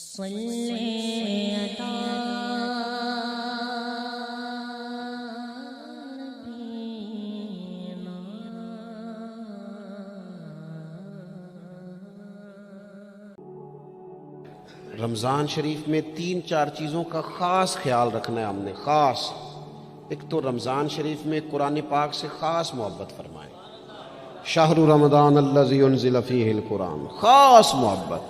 رمضان شریف میں 3-4 چیزوں کا خاص خیال رکھنا ہے ہم نے. خاص ایک تو رمضان شریف میں قرآن پاک سے خاص محبت فرمائیں. شہر رمضان الذی انزل فیہ القرآن، خاص محبت.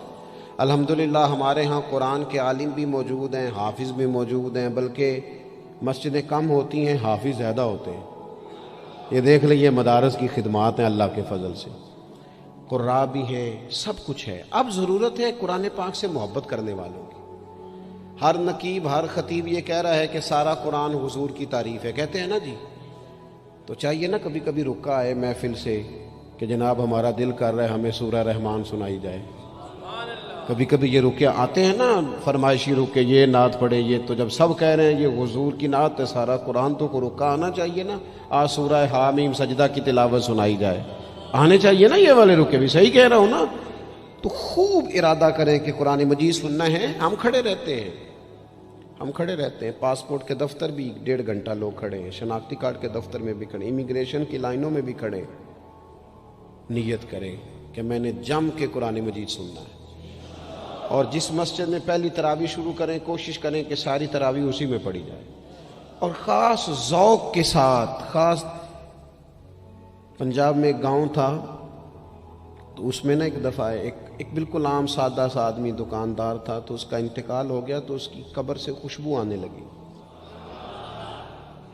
الحمدللہ ہمارے ہاں قرآن کے عالم بھی موجود ہیں، حافظ بھی موجود ہیں، بلکہ مسجدیں کم ہوتی ہیں، حافظ زیادہ ہوتے ہیں. یہ دیکھ لئے مدارس کی خدمات ہیں اللہ کے فضل سے. قراء بھی ہیں، سب کچھ ہے. اب ضرورت ہے قرآن پاک سے محبت کرنے والوں کی. ہر نقیب ہر خطیب یہ کہہ رہا ہے کہ سارا قرآن حضور کی تعریف ہے، کہتے ہیں نا جی. تو چاہیے نا کبھی کبھی رکا آئے محفل سے کہ جناب ہمارا دل کر رہا ہے ہمیں سورہ رحمان سنائی جائے. کبھی کبھی یہ رکے آتے ہیں نا فرمائشی رکے، یہ نعت پڑھے. یہ تو جب سب کہہ رہے ہیں یہ حضور کی نعت ہے سارا قرآن، تو کو رکا آنا چاہیے نا. آج سورہ حامیم سجدہ کی تلاوت سنائی جائے، آنے چاہیے نا یہ والے رکے بھی. صحیح کہہ رہا ہوں نا؟ تو خوب ارادہ کریں کہ قرآن مجید سننا ہے. ہم کھڑے رہتے ہیں، پاسپورٹ کے دفتر بھی 1.5 گھنٹہ لوگ کھڑے ہیں، شناختی کارڈ کے دفتر میں بھی کھڑے، امیگریشن کی لائنوں میں بھی کھڑے. نیت کریں کہ میں نے جم کے قرآن مجید سننا ہے. اور جس مسجد میں پہلی تراویح شروع کریں کوشش کریں کہ ساری تراویح اسی میں پڑھی جائے، اور خاص ذوق کے ساتھ. خاص پنجاب میں ایک گاؤں تھا، تو اس میں نا ایک دفعہ ایک بالکل عام سادہ سا آدمی دکاندار تھا، تو اس کا انتقال ہو گیا، تو اس کی قبر سے خوشبو آنے لگی.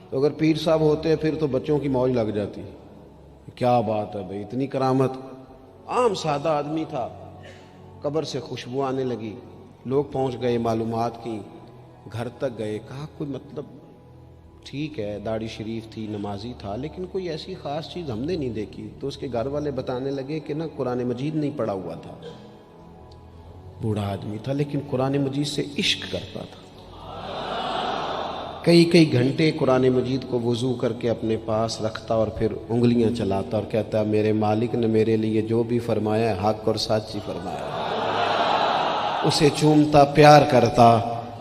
تو اگر پیر صاحب ہوتے پھر تو بچوں کی موج لگ جاتی. کیا بات ہے بھئی، اتنی کرامت. عام سادہ آدمی تھا، قبر سے خوشبو آنے لگی. لوگ پہنچ گئے، معلومات کی، گھر تک گئے. کہا کوئی مطلب ٹھیک ہے داڑھی شریف تھی، نمازی تھا، لیکن کوئی ایسی خاص چیز ہم نے نہیں دیکھی. تو اس کے گھر والے بتانے لگے کہ نا قرآن مجید نہیں پڑھا ہوا تھا. بوڑھا آدمی تھا لیکن قرآن مجید سے عشق کرتا تھا. کئی گھنٹے قرآن مجید کو وضو کر کے اپنے پاس رکھتا اور پھر انگلیاں چلاتا اور کہتا میرے مالک نے میرے لیے جو بھی فرمایا ہے حق اور سچ ہی فرمایا. اسے چومتا، پیار کرتا.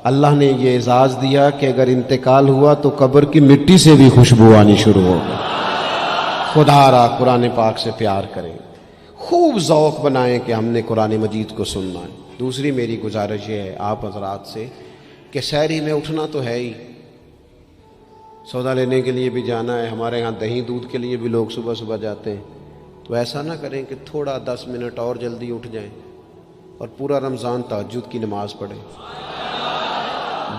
اللہ نے یہ اعزاز دیا کہ اگر انتقال ہوا تو قبر کی مٹی سے بھی خوشبو آنی شروع ہو گئی. خدا را قرآن پاک سے پیار کریں، خوب ذوق بنائیں کہ ہم نے قرآن مجید کو سننا ہے. دوسری میری گزارش یہ ہے آپ حضرات سے کہ سحری میں اٹھنا تو ہے ہی، سودا لینے کے لیے بھی جانا ہے. ہمارے ہاں دہی دودھ کے لیے بھی لوگ صبح صبح جاتے ہیں. تو ایسا نہ کریں کہ تھوڑا 10 منٹ اور جلدی اٹھ جائیں اور پورا رمضان تہجد کی نماز پڑھیں.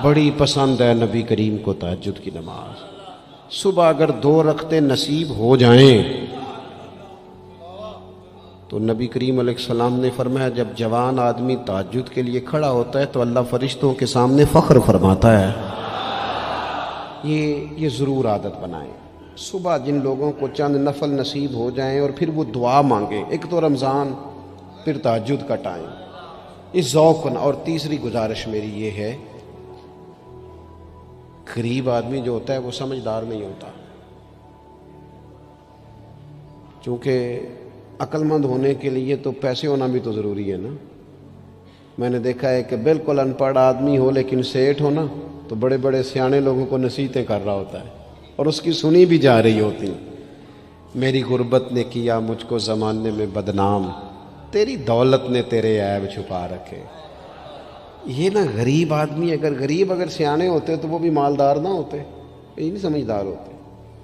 بڑی پسند ہے نبی کریم کو تہجد کی نماز. صبح اگر 2 رکعتیں نصیب ہو جائیں تو نبی کریم علیہ السلام نے فرمایا جب جوان آدمی تہجد کے لیے کھڑا ہوتا ہے تو اللہ فرشتوں کے سامنے فخر فرماتا ہے. یہ ضرور عادت بنائیں. صبح جن لوگوں کو چند نفل نصیب ہو جائیں اور پھر وہ دعا مانگیں. ایک تو رمضان، پھر تہجد کا ٹائم، اس ذوق کو. اور تیسری گزارش میری یہ ہے، غریب آدمی جو ہوتا ہے وہ سمجھدار نہیں ہوتا. چونکہ عقل مند ہونے کے لیے تو پیسے ہونا بھی تو ضروری ہے نا. میں نے دیکھا ہے کہ بالکل ان پڑھ آدمی ہو لیکن سیٹھ ہو نا تو بڑے بڑے سیانے لوگوں کو نصیحتیں کر رہا ہوتا ہے اور اس کی سنی بھی جا رہی ہوتی. میری غربت نے کیا مجھ کو زمانے میں بدنام، تیری دولت نے تیرے عیب چھپا رکھے. یہ نا غریب آدمی اگر سیانے ہوتے تو وہ بھی مالدار نہ ہوتے، یہ نہیں سمجھدار ہوتے.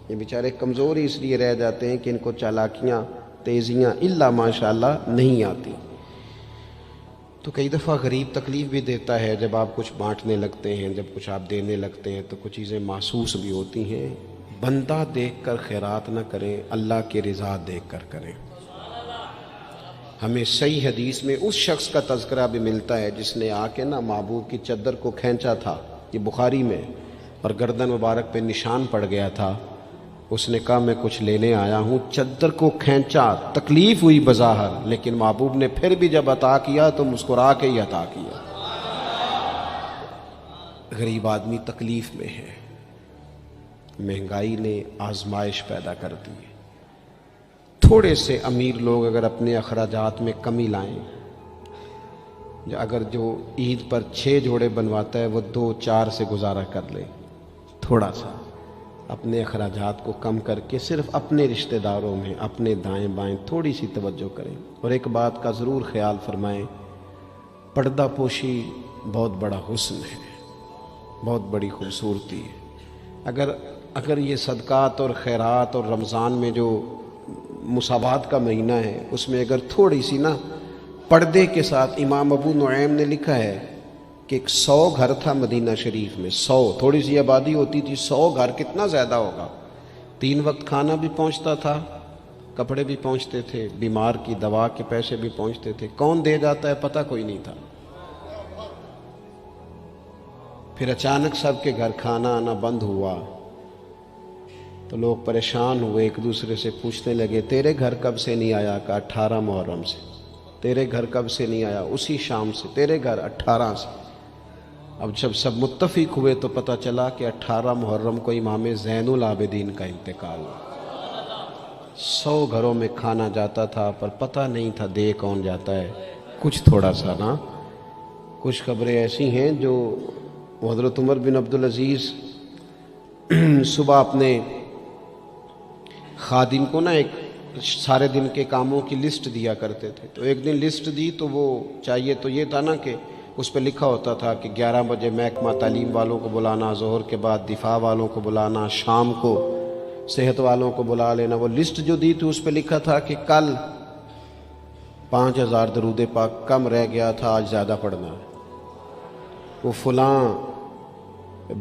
یہ بیچارے کمزور ہی اس لیے رہ جاتے ہیں کہ ان کو چالاکیاں تیزیاں الا ماشاءاللہ نہیں آتی. تو کئی دفعہ غریب تکلیف بھی دیتا ہے. جب آپ کچھ بانٹنے لگتے ہیں، جب کچھ آپ دینے لگتے ہیں تو کچھ چیزیں محسوس بھی ہوتی ہیں. بندہ دیکھ کر خیرات نہ کریں، اللہ کی رضا دیکھ کر کریں. ہمیں صحیح حدیث میں اس شخص کا تذکرہ بھی ملتا ہے جس نے آ کے نا محبوب کی چادر کو کھینچا تھا، یہ بخاری میں، اور گردن مبارک پہ نشان پڑ گیا تھا. اس نے کہا میں کچھ لینے آیا ہوں. چادر کو کھینچا، تکلیف ہوئی بظاہر، لیکن محبوب نے پھر بھی جب عطا کیا تو مسکرا کے ہی عطا کیا. غریب آدمی تکلیف میں ہے. مہنگائی نے آزمائش پیدا کر دی. تھوڑے سے امیر لوگ اگر اپنے اخراجات میں کمی لائیں اگر جو عید پر 6 جوڑے بنواتا ہے وہ 2-4 سے گزارا کر لے، تھوڑا سا اپنے اخراجات کو کم کر کے صرف اپنے رشتہ داروں میں اپنے دائیں بائیں تھوڑی سی توجہ کریں۔ اور ایک بات کا ضرور خیال فرمائیں، پردہ پوشی بہت بڑا حسن ہے، بہت بڑی خوبصورتی ہے۔ اگر یہ صدقات اور خیرات اور رمضان میں جو مساوات کا مہینہ ہے اس میں اگر تھوڑی سی نا پردے کے ساتھ، امام ابو نعیم نے لکھا ہے کہ 100 گھر تھا مدینہ شریف میں، 100 تھوڑی سی آبادی ہوتی تھی، 100 گھر کتنا زیادہ ہوگا، 3 وقت کھانا بھی پہنچتا تھا، کپڑے بھی پہنچتے تھے، بیمار کی دوا کے پیسے بھی پہنچتے تھے، کون دے جاتا ہے پتہ کوئی نہیں تھا۔ پھر اچانک سب کے گھر کھانا آنا بند ہوا تو لوگ پریشان ہوئے، ایک دوسرے سے پوچھنے لگے تیرے گھر کب سے نہیں آیا؟ کہا 18 محرم سے۔ تیرے گھر کب سے نہیں آیا؟ اسی شام سے۔ تیرے گھر 18 سے۔ اب جب سب متفق ہوئے تو پتہ چلا کہ 18 محرم کو امام زین العابدین کا انتقال ہوا۔ 100 گھروں میں کھانا جاتا تھا پر پتہ نہیں تھا دے کون جاتا ہے، کچھ تھوڑا سا نا۔ کچھ خبریں ایسی ہیں جو حضرت عمر بن عبدالعزیز صبح اپنے خادم کو نا ایک سارے دن کے کاموں کی لسٹ دیا کرتے تھے، تو ایک دن لسٹ دی تو وہ چاہیے تو یہ تھا نا کہ اس پہ لکھا ہوتا تھا کہ 11 بجے محکمہ تعلیم والوں کو بلانا، ظہر کے بعد دفاع والوں کو بلانا، شام کو صحت والوں کو بلا لینا۔ وہ لسٹ جو دی تھی اس پہ لکھا تھا کہ کل 5000 درود پاک کم رہ گیا تھا، آج زیادہ پڑھنا ہے۔ وہ فلاں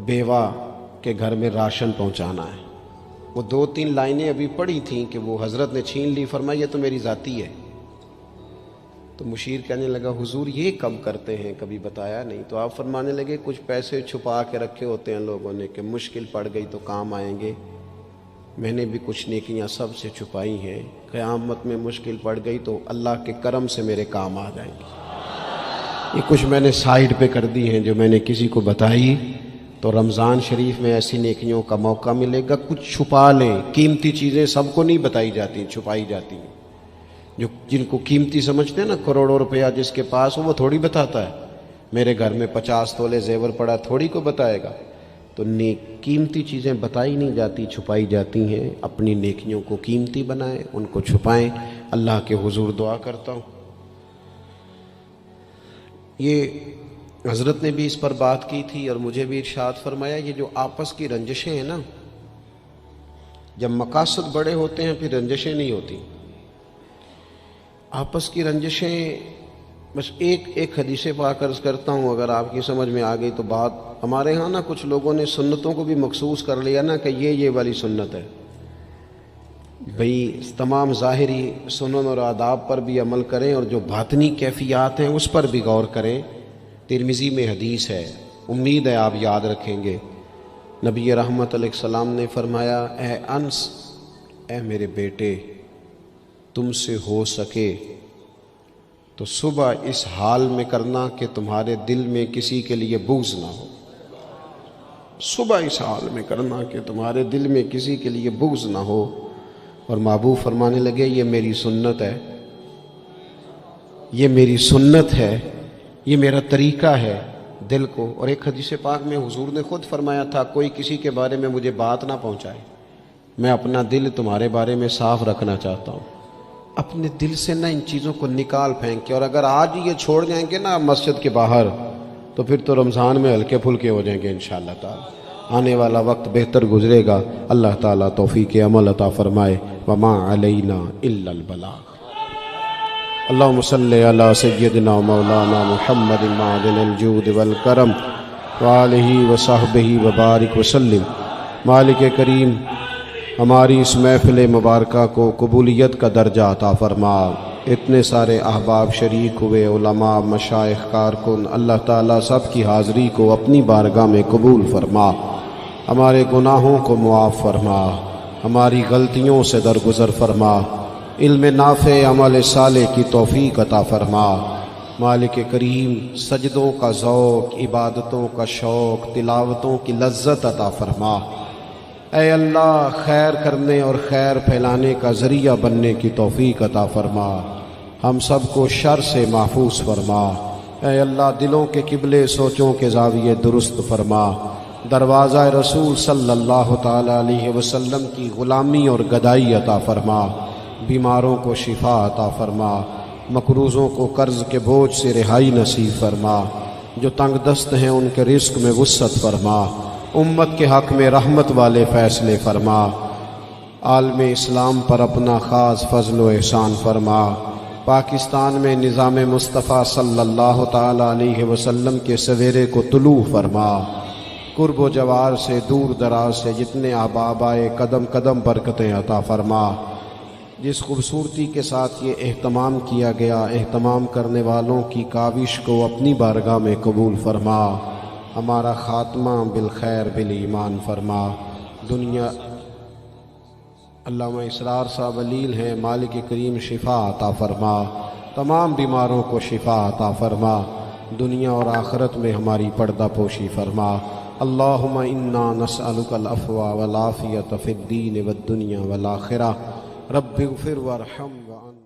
بیوہ کے گھر میں راشن پہنچانا ہے۔ وہ 2-3 لائنیں ابھی پڑھی تھیں کہ وہ حضرت نے چھین لی، فرمایا یہ تو میری ذاتی ہے۔ تو مشیر کہنے لگا حضور یہ کب کرتے ہیں، کبھی بتایا نہیں۔ تو آپ فرمانے لگے کچھ پیسے چھپا کے رکھے ہوتے ہیں لوگوں نے کہ مشکل پڑ گئی تو کام آئیں گے۔ میں نے بھی کچھ نیکیاں سب سے چھپائی ہیں، قیامت میں مشکل پڑ گئی تو اللہ کے کرم سے میرے کام آ جائیں گے۔ یہ کچھ میں نے سائیڈ پہ کر دی ہیں جو میں نے کسی کو بتائی، تو رمضان شریف میں ایسی نیکیوں کا موقع ملے گا۔ کچھ چھپا لیں، قیمتی چیزیں سب کو نہیں بتائی جاتی، چھپائی جاتی ہیں۔ جن کو قیمتی سمجھتے ہیں نا، کروڑوں روپیہ جس کے پاس ہو وہ تھوڑی بتاتا ہے میرے گھر میں 50 تولے زیور پڑا، تھوڑی کو بتائے گا۔ تو قیمتی چیزیں بتائی نہیں جاتی، چھپائی جاتی ہیں۔ اپنی نیکیوں کو قیمتی بنائیں، ان کو چھپائیں۔ اللہ کے حضور دعا کرتا ہوں، یہ حضرت نے بھی اس پر بات کی تھی اور مجھے بھی ارشاد فرمایا، یہ جو آپس کی رنجشیں ہیں نا، جب مقاصد بڑے ہوتے ہیں پھر رنجشیں نہیں ہوتی۔ آپس کی رنجشیں، بس ایک حدیث پاک عرض کرتا ہوں، اگر آپ کی سمجھ میں آ گئی تو بات۔ ہمارے ہاں نا کچھ لوگوں نے سنتوں کو بھی مخصوص کر لیا نا کہ یہ والی سنت ہے۔ بھئی تمام ظاہری سنن اور آداب پر بھی عمل کریں اور جو باطنی کیفیات ہیں اس پر بھی غور کریں۔ ترمذی میں حدیث ہے، امید ہے آپ یاد رکھیں گے۔ نبی رحمت علیہ السلام نے فرمایا، اے انس، اے میرے بیٹے، تم سے ہو سکے تو صبح اس حال میں کرنا کہ تمہارے دل میں کسی کے لیے بغض نہ ہو۔ صبح اس حال میں کرنا کہ تمہارے دل میں کسی کے لیے بغض نہ ہو۔ اور محبوب فرمانے لگے، یہ میری سنت ہے، یہ میری سنت ہے، یہ میرا طریقہ ہے دل کو۔ اور ایک حدیث پاک میں حضور نے خود فرمایا تھا، کوئی کسی کے بارے میں مجھے بات نہ پہنچائے، میں اپنا دل تمہارے بارے میں صاف رکھنا چاہتا ہوں۔ اپنے دل سے نہ ان چیزوں کو نکال پھینکے، اور اگر آج یہ چھوڑ جائیں گے نا مسجد کے باہر تو پھر تو رمضان میں ہلکے پھلکے ہو جائیں گے انشاءاللہ تعالی۔ آنے والا وقت بہتر گزرے گا۔ اللہ تعالیٰ توفیق عمل عطا فرمائے۔ وما علینا الا البلاغ۔ اللہم صلی علی سیدنا مولانا محمد معدن الجود والکرم وآلہ وصحبہ وبارک وسلم۔ مالک کریم، ہماری اس محفل مبارکہ کو قبولیت کا درجہ عطا فرما۔ اتنے سارے احباب شریک ہوئے، علماء، مشائخ، کارکن، اللہ تعالیٰ سب کی حاضری کو اپنی بارگاہ میں قبول فرما۔ ہمارے گناہوں کو معاف فرما، ہماری غلطیوں سے درگزر فرما، علم نافع، عمل صالح کی توفیق عطا فرما۔ مالک کریم، سجدوں کا ذوق، عبادتوں کا شوق، تلاوتوں کی لذت عطا فرما۔ اے اللہ، خیر کرنے اور خیر پھیلانے کا ذریعہ بننے کی توفیق عطا فرما۔ ہم سب کو شر سے محفوظ فرما۔ اے اللہ دلوں کے قبلے سوچوں کے زاویے درست فرما، دروازہ رسول صلی اللہ تعالی علیہ وسلم کی غلامی اور گدائی عطا فرما، بیماروں کو شفا عطا فرما، مقروضوں کو قرض کے بوجھ سے رہائی نصیب فرما، جو تنگ دست ہیں ان کے رزق میں وسعت فرما، امت کے حق میں رحمت والے فیصلے فرما، عالم اسلام پر اپنا خاص فضل و احسان فرما، پاکستان میں نظام مصطفیٰ صلی اللہ تعالی علیہ وسلم کے سویرے کو طلوع فرما، قرب و جوار سے دور دراز سے جتنے احباب آئے قدم قدم برکتیں عطا فرما، جس خوبصورتی کے ساتھ یہ اہتمام کیا گیا اہتمام کرنے والوں کی کاوش کو اپنی بارگاہ میں قبول فرما، ہمارا خاتمہ بالخیر بالایمان فرما۔ دنیا علامہ اسرار صاحب علیل ہیں، مالک کریم شفا عطا فرما، تمام بیماروں کو شفا عطا فرما، دنیا اور آخرت میں ہماری پردہ پوشی فرما۔ اللہم انا نسألک العفو والعافیۃ فی الدین والدنیا والآخرہ، رب اغفر وارحم وانت